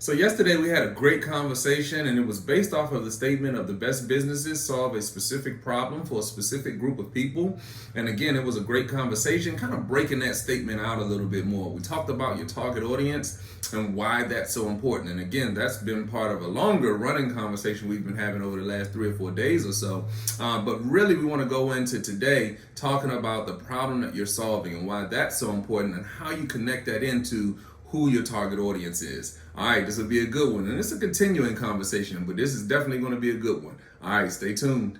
So yesterday we had a great conversation, and it was based off of the statement of the best businesses solve a specific problem for a specific group of people. And again, it was a great conversation, kind of breaking that statement out a little bit more. We talked about your target audience and why that's so important. And again, that's been part of a longer running conversation we've been having over the last 3 or 4 days or so. But really, we want to go into today talking about the problem that you're solving and why that's so important and how you connect that into who your target audience is. All right, this will be a good one. And it's a continuing conversation, but this is definitely going to be a good one. All right, stay tuned.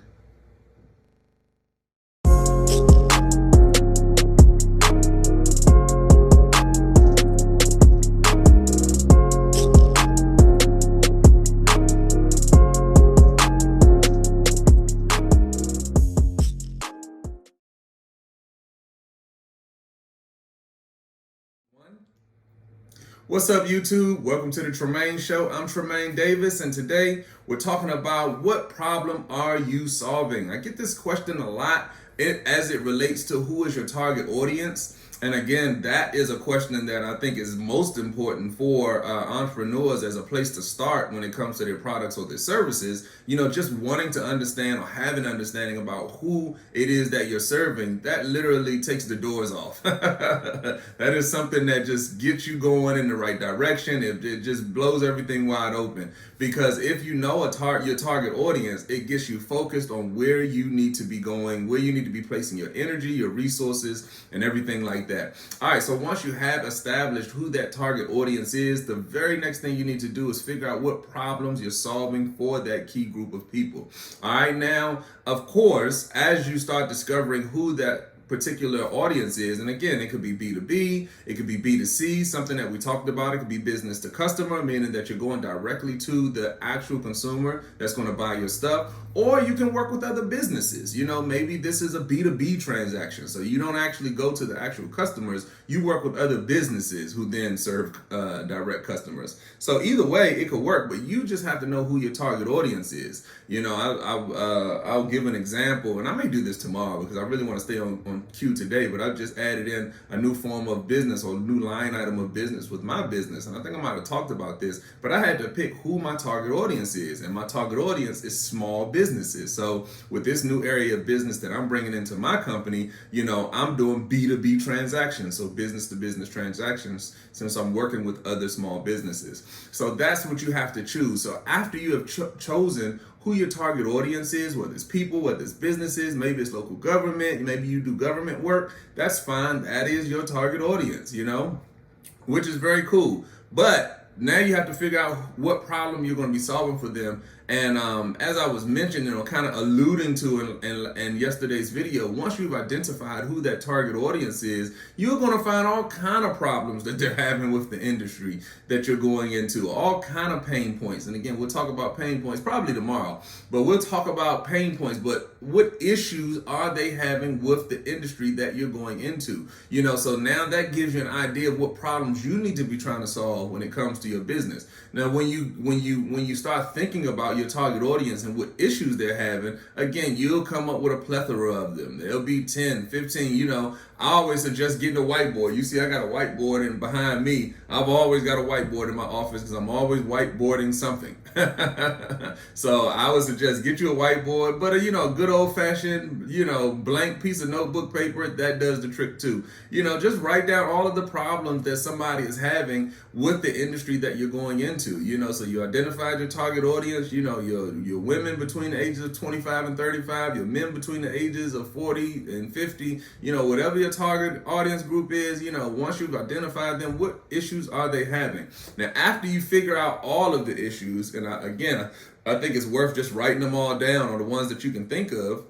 What's up, YouTube? Welcome to the Tremain Show. I'm Tremain Davis, and today we're talking about what problem are you solving? I get this question a lot as it relates to who is your target audience. And again, that is a question that I think is most important for entrepreneurs as a place to start when it comes to their products or their services. You know, just wanting to understand or have an understanding about who it is that you're serving, that literally takes the doors off. That is something that just gets you going in the right direction. It just blows everything wide open. Because if you know your target audience, it gets you focused on where you need to be going, where you need to be placing your energy, your resources, and everything like that. All right, so once you have established who that target audience is, the very next thing you need to do is figure out what problems you're solving for that key group of people. All right, now, of course, as you start discovering who that particular audience is, and again, it could be B2B, it could be B2C, something that we talked about. It could be business to customer, meaning that you're going directly to the actual consumer that's going to buy your stuff. Or you can work with other businesses. You know, maybe this is a B2B transaction, so you don't actually go to the actual customers. You work with other businesses who then serve direct customers. So either way, it could work, but you just have to know who your target audience is. You know, I'll give an example, and I may do this tomorrow because I really want to stay on cue today, but I've just added in a new form of business or a new line item of business with my business. And I think I might have talked about this, but I had to pick who my target audience is. And my target audience is small businesses. So with this new area of business that I'm bringing into my company, you know, I'm doing B2B transactions. So business to business transactions, since I'm working with other small businesses. So that's what you have to choose. So after you have chosen who your target audience is, whether it's people, whether it's businesses, maybe it's local government, maybe you do government work, that's fine. That is your target audience, you know, which is very cool. But now you have to figure out what problem you're going to be solving for them. And as I was mentioning or kind of alluding to in yesterday's video, once you've identified who that target audience is, you're going to find all kind of problems that they're having with the industry that you're going into, all kind of pain points. And again, we'll talk about pain points probably tomorrow, but we'll talk about pain points. But what issues are they having with the industry that you're going into? You know, so now that gives you an idea of what problems you need to be trying to solve when it comes to your business. Now, when you start thinking about your target audience and what issues they're having, again, you'll come up with a plethora of them. There'll be 10, 15, you know. I always suggest getting a whiteboard. You see, I got a whiteboard, and behind me, I've always got a whiteboard in my office because I'm always whiteboarding something. So I would suggest get you a whiteboard, but a good old-fashioned, blank piece of notebook paper, that does the trick too. Just write down all of the problems that somebody is having with the industry that you're going into. So you identified your target audience, your women between the ages of 25 and 35, your men between the ages of 40 and 50, whatever your target audience group is, once you've identified them, what issues are they having? Now, after you figure out all of the issues, and I think it's worth just writing them all down, or the ones that you can think of,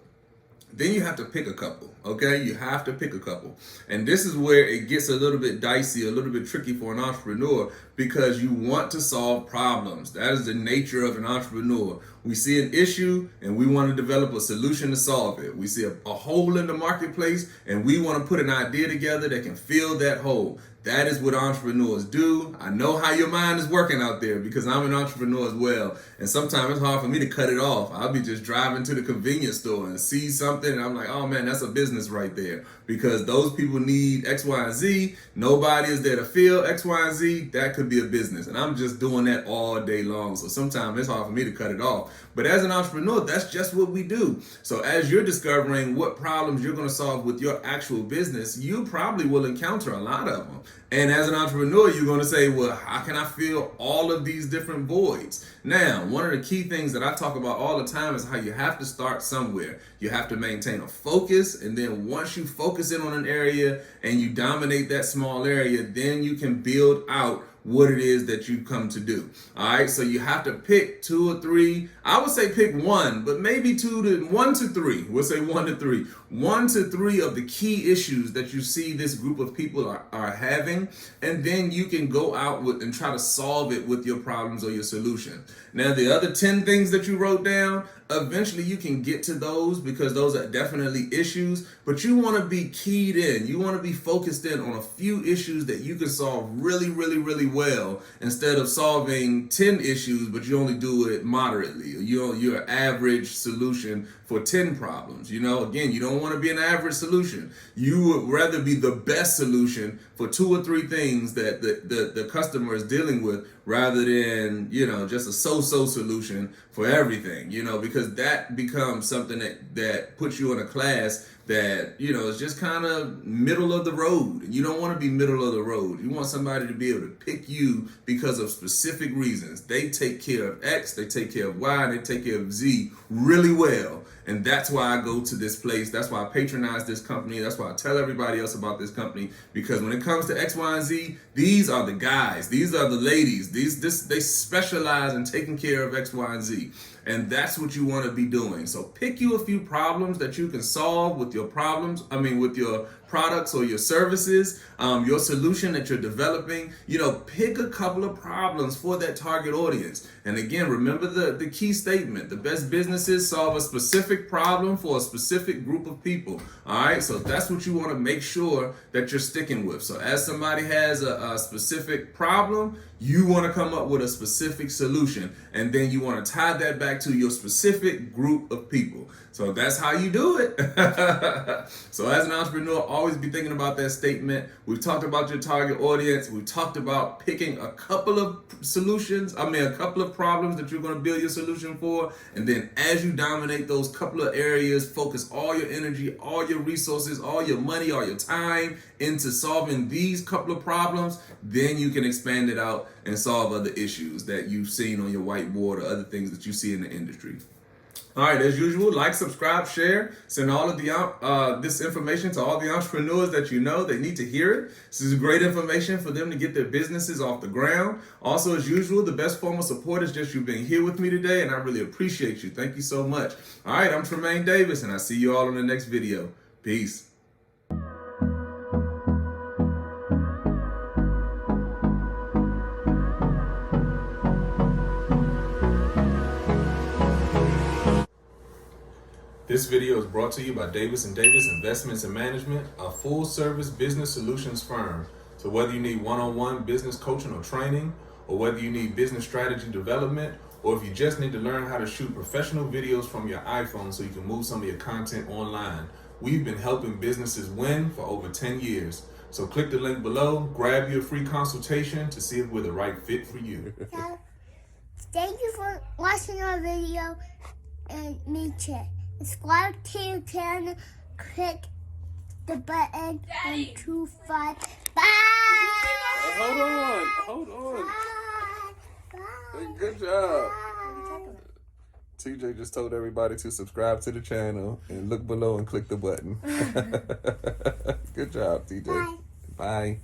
then you have to pick a couple, okay? You have to pick a couple. And this is where it gets a little bit dicey, a little bit tricky for an entrepreneur, because you want to solve problems. That is the nature of an entrepreneur. We see an issue and we want to develop a solution to solve it. We see a hole in the marketplace and we want to put an idea together that can fill that hole. That is what entrepreneurs do. I know how your mind is working out there because I'm an entrepreneur as well. And sometimes it's hard for me to cut it off. I'll be just driving to the convenience store and see something and I'm like, oh man, that's a business right there. Because those people need X, Y, and Z. Nobody is there to feel X, Y, and Z. That could be a business. And I'm just doing that all day long. So sometimes it's hard for me to cut it off. But as an entrepreneur, that's just what we do. So as you're discovering what problems you're going to solve with your actual business, you probably will encounter a lot of them. And as an entrepreneur, you're going to say, well, how can I fill all of these different voids? Now, one of the key things that I talk about all the time is how you have to start somewhere. You have to maintain a focus. And then once you focus in on an area and you dominate that small area, then you can build out what it is that you come to do. All right. So you have to pick 2 or 3. I would say pick 1, but maybe 1 to 3. We'll say 1 to 3. 1 to 3 of the key issues that you see this group of people are having. And then you can go out with and try to solve it with your problems or your solution. Now, the other 10 things that you wrote down, eventually you can get to those because those are definitely issues, but you want to be keyed in. You want to be focused in on a few issues that you can solve really, really, really well instead of solving 10 issues, but you only do it moderately. You're an average solution for 10 problems. Again, you don't want to be an average solution. You would rather be the best solution for 2 or 3 things that the customer is dealing with rather than, just a so-so solution for everything, because that becomes something that puts you in a class that, is just kind of middle of the road. You don't want to be middle of the road. You want somebody to be able to pick you because of specific reasons. They take care of X, they take care of Y, and they take care of Z really well. And that's why I go to this place. That's why I patronize this company. That's why I tell everybody else about this company. Because when it comes to X, Y, and Z, these are the guys. These are the ladies. They specialize in taking care of X, Y, and Z. And that's what you want to be doing. So pick you a few problems that you can solve with your with your products or your services, your solution that you're developing. Pick a couple of problems for that target audience. And again, remember the key statement. The best businesses solve a specific problem for a specific group of people. All right. So that's what you want to make sure that you're sticking with. So as somebody has a specific problem, you want to come up with a specific solution. And then you want to tie that back to your specific group of people. So that's how you do it. So as an entrepreneur, always be thinking about that statement. We've talked about your target audience. We've talked about picking a couple of a couple of problems that you're going to build your solution for. And then as you dominate those couple of areas, focus all your energy, all your resources, all your money, all your time into solving these couple of problems. Then you can expand it out and solve other issues that you've seen on your whiteboard or other things that you see in the industry. All right, as usual, like, subscribe, share, send all of this information to all the entrepreneurs that you know. They need to hear it. This is great information for them to get their businesses off the ground. Also, as usual, the best form of support is just you being here with me today, and I really appreciate you. Thank you so much. All right, I'm Tremain Davis, and I'll see you all in the next video. Peace. This video is brought to you by Davis & Davis Investments and Management, a full-service business solutions firm. So whether you need one-on-one business coaching or training, or whether you need business strategy development, or if you just need to learn how to shoot professional videos from your iPhone so you can move some of your content online, we've been helping businesses win for over 10 years. So click the link below, grab your free consultation to see if we're the right fit for you. So, thank you for watching our video and me check. Subscribe to your channel, click the button, and 2, 5. Bye! Hold on. Bye! Good job. Bye! TJ just told everybody to subscribe to the channel and look below and click the button. Good job, TJ. Bye. Bye.